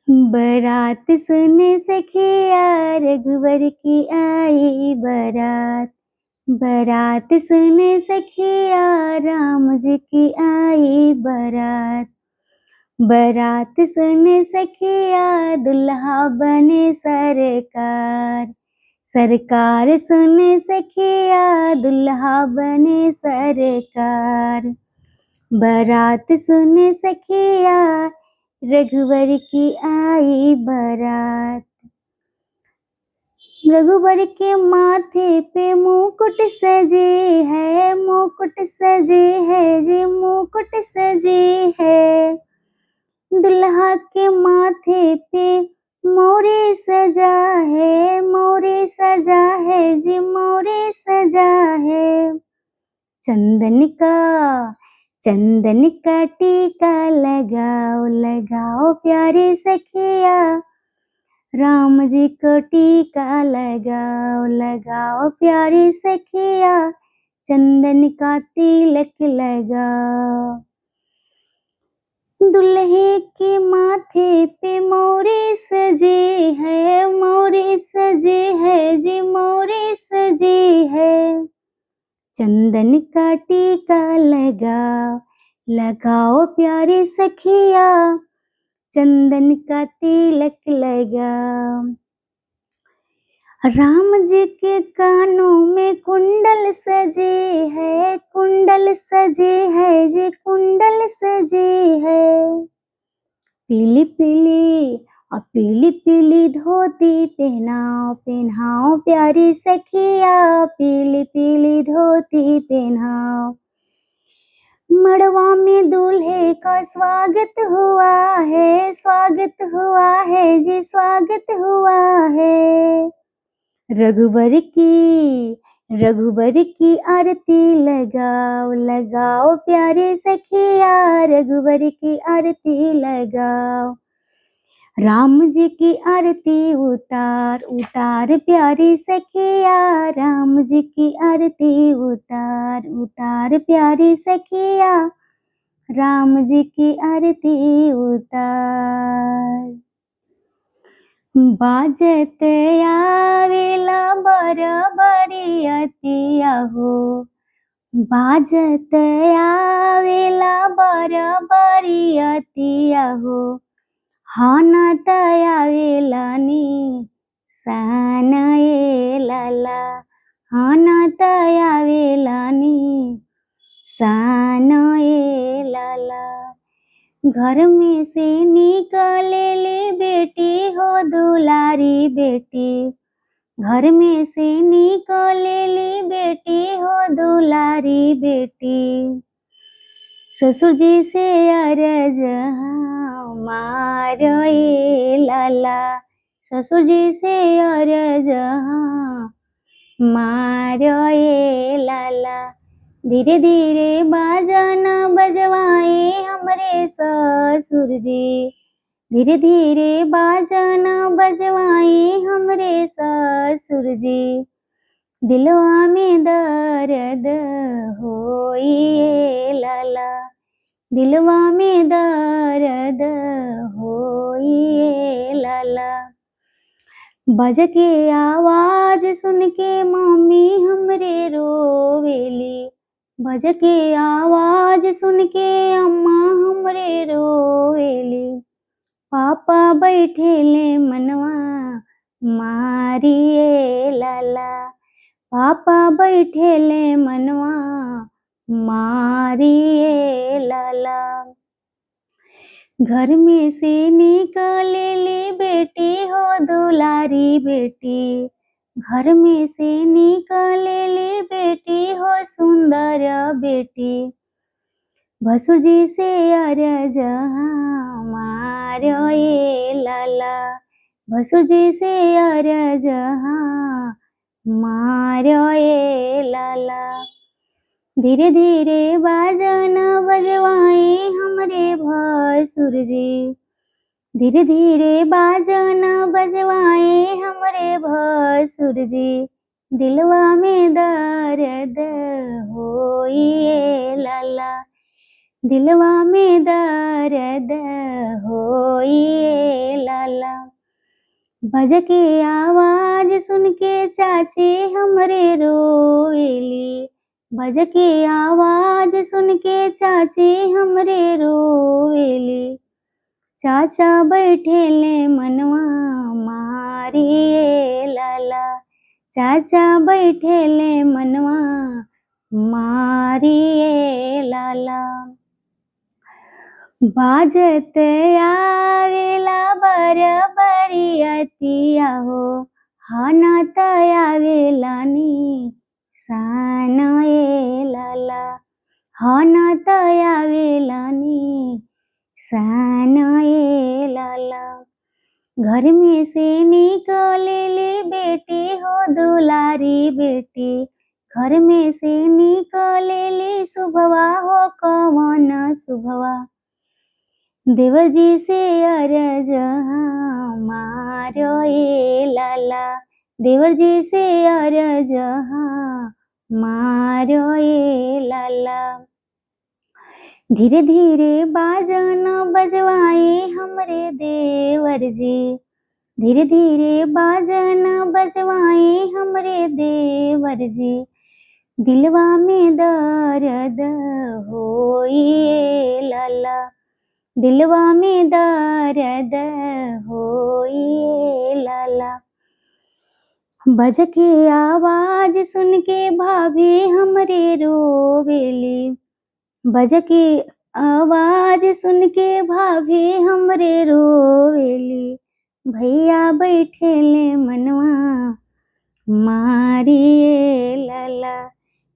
बारात सुन सखिया रघुवर की आई बारात। बारात सुन सखिया राम जी की आई बारात। बारात सुन सखिया दुल्हा बने सरकार। सरकार सुन सखिया दुल्हा बने सरकार। बारात सुन सखिया रघुवर की आई बारात। रघुवर के माथे पे मुकुट सजे है, मुकुट सजे है जी, मुकुट सजे है। दुल्हा के माथे पे मोरे सजा है, मोरे सजा है जी, मोरे सजा है। चंदन का चंदन का टीका लगाओ, लगाओ प्यारे सखिया। राम जी को टीका लगाओ, लगाओ प्यारी सखिया। चंदन का तिलक लगाओ। दुल्हे के माथे पे मोरे सजे है, मोरे सजे है जी, मोरे सजे है। चंदन का टीका लगाओ, लगाओ प्यारी सखिया। चंदन का तिलक लगाओ। राम जी के कानों में कुंडल सजे है, कुंडल सजे है जी, कुंडल सजे है। पीली पीली और पीली पीली धोती पहनाओ, पहनाओ प्यारी सखिया। पीली पीली धोती पहनाओ। मड़वा में दूल्हे का स्वागत हुआ है, स्वागत हुआ है जी, स्वागत हुआ है। रघुवर की आरती लगाओ, लगाओ प्यारे सखिया। रघुवर की आरती लगाओ। राम जी की आरती उतार, उतार प्यारी सखिया। राम जी की आरती उतार, उतार प्यारी सखिया। राम जी की आरती उतार। बाजत आवेला बरबरियतिया हो, बाजत आवेला बरबरियतिया हो। हानत आवेला नी सान ए लाला, हानत आवेला नी सान ए लाला। घर में से निकले ले बेटी हो दुलारी बेटी। घर में से निकले ले बेटी हो दुलारी बेटी। ससुर जी से अरज मारो ए लाला, ससुर जी से अरज मारो ए लाला। धीरे धीरे बाजाना बजवाए हमरे ससुर जी। धीरे धीरे बाजाना बजवाए हमरे ससुर जी। दिलवा में दर्द होइए लाला, दिलवा में दर्द होइए लाला। बज के आवाज सुन के मम्मी हमरे रोवेली। बज के आवाज सुन के अम्मा हमरे रोवेली। पापा बैठे ले मनवा मारिए लाला, पापा बैठे ले मनवा मारिए लाला। घर में से निकले ले बेटी हो दुलारी बेटी। घर में से निकले ले बेटी हो सुंदर बेटी। भसुर जी से अरज मारो ए लाला, भसुर जी से अरज मारो ए लाला। धीरे धीरे बाजाना बजवाए हमरे भसुर जी। धीरे धीरे बाजाना बजवाए हमरे भसुर जी। दिलवा में दर्द होइए लाला, दिलवा में दर्द होइए लाला। बजके आवाज सुन के चाची हमरे रोवेली। बजके आवाज सुन के चाची हमरे रोवेली। चाचा बैठेले मनवा मारिए लाला। चाचा बैठेले मनवा मारिए लाला। बाजत आवेला बरबरियतिया हो, हानत आवेला निशान ए लाला। हानत आवेला निशान ए लाला। घर में से निकलेली बेटी हो दुलारी बेटी। घर में से निकलेली शुभवा हो कवन शुभवा। देवर जी से अरज मारो ए लाला। देवर जी से अरज मारो ए लाला। धीरे धीरे बाजन बजवाए हमरे देवर जी। धीरे धीरे बाजन बजवाए हमरे देवर जी। दिलवा में दर्द होइए लाला। दिलवा में दर्द होइए लाला। बजके आवाज सुन के भाभी हमरे रोवेली। बजके आवाज सुन के भाभी हमरे रोवेली। भैया बैठेले मनवा मारिए लाला।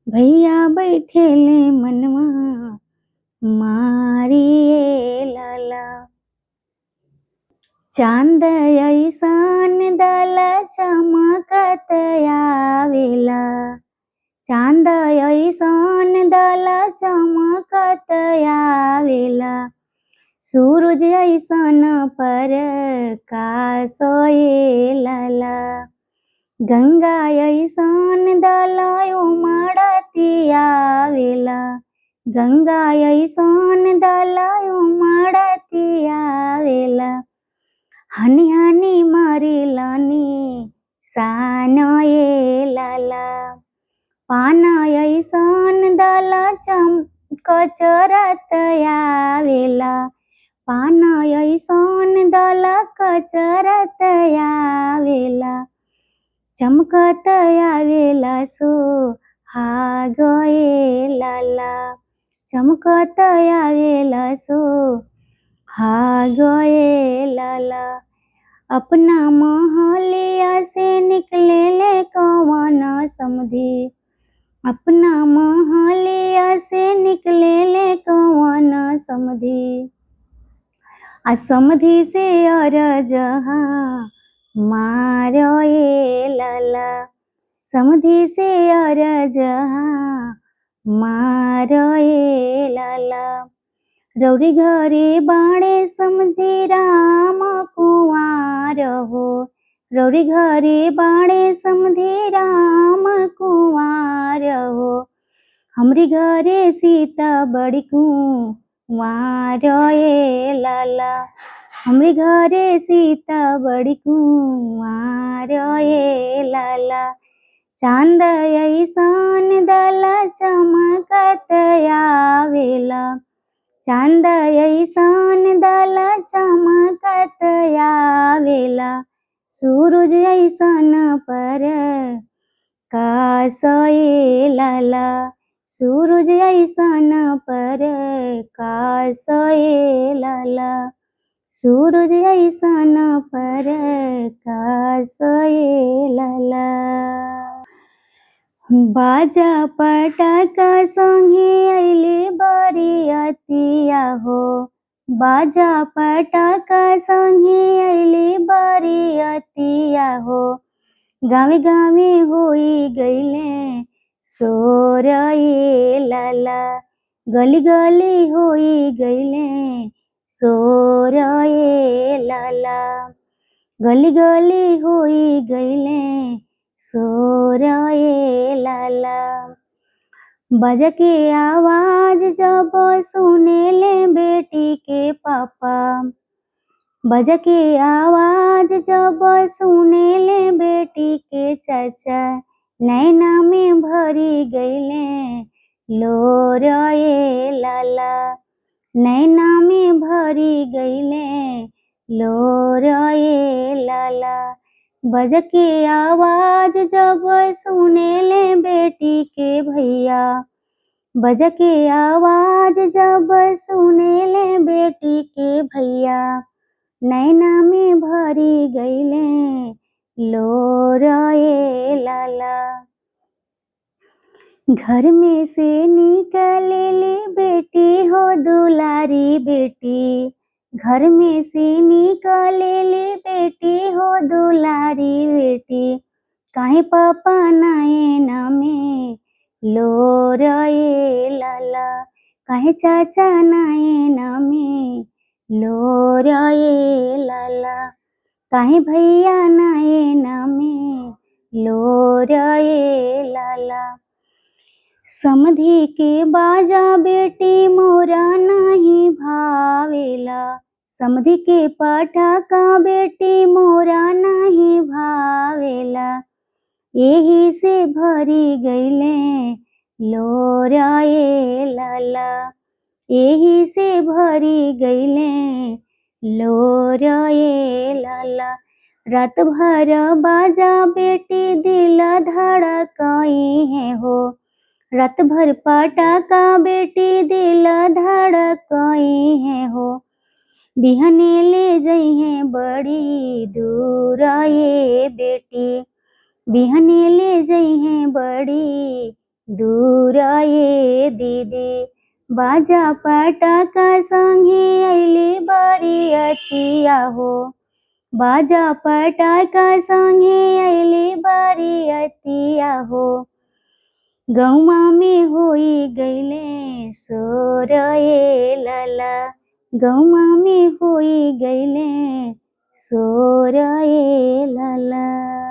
भैया बैठेले मनवा मारिए लाला। चांद ऐसन दल चमकत आवेला। चांद ऐसन दल चमकत आवेला। सूरज ऐसन प्रकाश ए लाला। गंगा ऐसन दल उमड़ती आवेला। गंगा ऐसन दल उमड़ती आवेला। हनी हनी मारेला निशान ए लाला। पान ऐसन दल कचरत आवेला। पान ऐसन दल कचरत आवेला। चमकत आवेला सोहाग ए लाला। चमकत आवेला सोहाग ए लाला। अपना महलिया से निकलेले कवन समधी। अपना महलिया से निकलेले कवन समधी। आ समधी से अरज मारो ए लाला। समधी से अरज मारो ए लाला। रौरी घरे बाणे समधी राम कुंवार हो। रौरी घरे बाणे समधी राम कुंवार हो। हमरी घरे सीता बड़ी कुंवार ए लाला। हमरी घरे सीता बड़ी कुंवार ए लाला। चांद ऐसन दल चमकत आवेला। चांद ऐसन दल चमकत आवेला। सूरज ऐसन प्रकाश ए लाला। सूरज ऐसन प्रकाश ए लाला। सूरज ऐसन प्रकाश ए लाला। बाजा पटाका संगे अइले बरियतिया हो। बाजा पटाका संगे अइले बरियतिया हो। गावे गावे होई गइले सोर ए लाला। गली गली होई गइले सोर ए लाला। गली गली होई गइले सोर ए लाला। बज के आवाज जब सुनेले बेटी के पापा, बज के आवाज जब सुनेले बेटी के चाचा, नैना में भरी गईले लोर ए लाला, नैना में भरी गईले लोर ए लाला। बज के आवाज जब सुनेले बेटी के भैया, बज के आवाज जब सुनेले बेटी के भैया, नैना में भरी गईले लोर ए लाला। घर में से निकलेली बेटी हो दुलारी बेटी, घर में से निकलेली बेटी हो दुलारी बेटी, काहे पापा नैना में लोर ए लाला, काहे चाचा नैना में लोर ए लाला, काहे भैया नैना में लोर ए लाला। समधी के बाजा बेटी मोरा नहीं भावेला, समधी के पटाका बेटी मोरा नहीं भावेला, यही से भरी गईले लोर ए लाला, यही से भरी गईले लोर ए लाला। रात भर बाजा बेटी दिल धड़कई है हो, रात भर पटाका बेटी दिल धड़कई है हो, बिहने ले जइहे बड़ी दूर ये बेटी, बिहने ले जइहे बड़ी दूर ये दीदी, बाजा पटाका संगे अइली बरियतिया हो, बाजा पटाका संगे अइली बरियतिया हो, गौवा में होई गईले सोर ए लाला, गौवा में होई गईले सोर ए लाला।